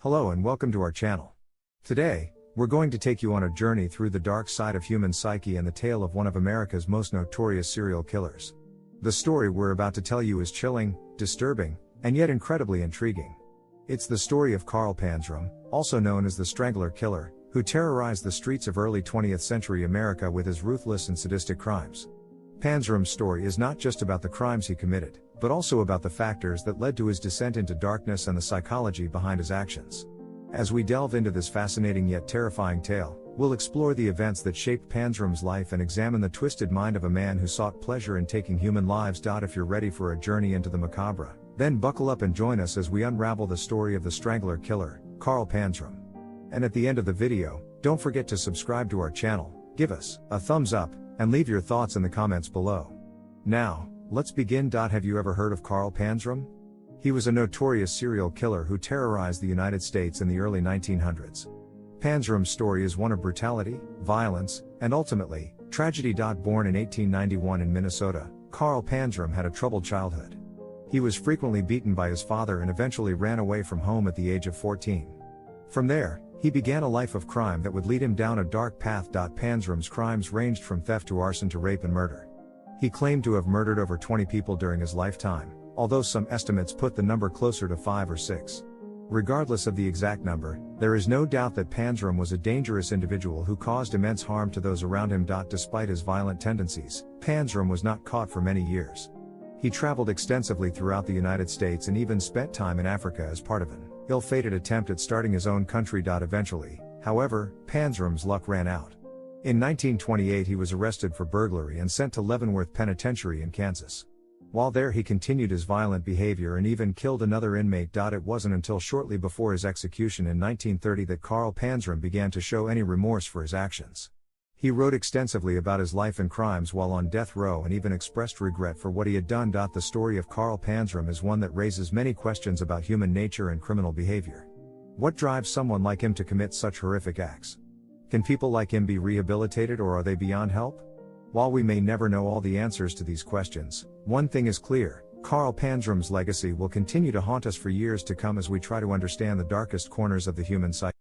Hello and welcome to our channel. Today, we're going to take you on a journey through the dark side of human psyche and the tale of one of America's most notorious serial killers. The story we're about to tell you is chilling, disturbing, and yet incredibly intriguing. It's the story of Karl Panzram, also known as the Strangler killer, who terrorized the streets of early 20th century America with his ruthless and sadistic crimes. Panzram's story is not just about the crimes he committed, but also about the factors that led to his descent into darkness and the psychology behind his actions. As we delve into this fascinating yet terrifying tale, we'll explore the events that shaped Panzram's life and examine the twisted mind of a man who sought pleasure in taking human lives. If you're ready for a journey into the macabre, then buckle up and join us as we unravel the story of the Strangler killer, Karl Panzram. And at the end of the video, don't forget to subscribe to our channel, give us a thumbs up, and leave your thoughts in the comments below. Now, let's begin. Have you ever heard of Karl Panzram? He was a notorious serial killer who terrorized the United States in the early 1900s. Panzram's story is one of brutality, violence, and ultimately, tragedy. Born in 1891 in Minnesota, Karl Panzram had a troubled childhood. He was frequently beaten by his father and eventually ran away from home at the age of 14. From there, he began a life of crime that would lead him down a dark path. Panzram's crimes ranged from theft to arson to rape and murder. He claimed to have murdered over 20 people during his lifetime, although some estimates put the number closer to 5 or 6. Regardless of the exact number, there is no doubt that Panzram was a dangerous individual who caused immense harm to those around him. Despite his violent tendencies, Panzram was not caught for many years. He traveled extensively throughout the United States and even spent time in Africa as part of an ill-fated attempt at starting his own country. Eventually, however, Panzram's luck ran out. In 1928 he was arrested for burglary and sent to Leavenworth Penitentiary in Kansas. While there he continued his violent behavior and even killed another inmate. It wasn't until shortly before his execution in 1930 that Karl Panzram began to show any remorse for his actions. He wrote extensively about his life and crimes while on death row and even expressed regret for what he had done. The story of Karl Panzram is one that raises many questions about human nature and criminal behavior. What drives someone like him to commit such horrific acts? Can people like him be rehabilitated, or are they beyond help? While we may never know all the answers to these questions, one thing is clear: Karl Panzram's legacy will continue to haunt us for years to come as we try to understand the darkest corners of the human psyche.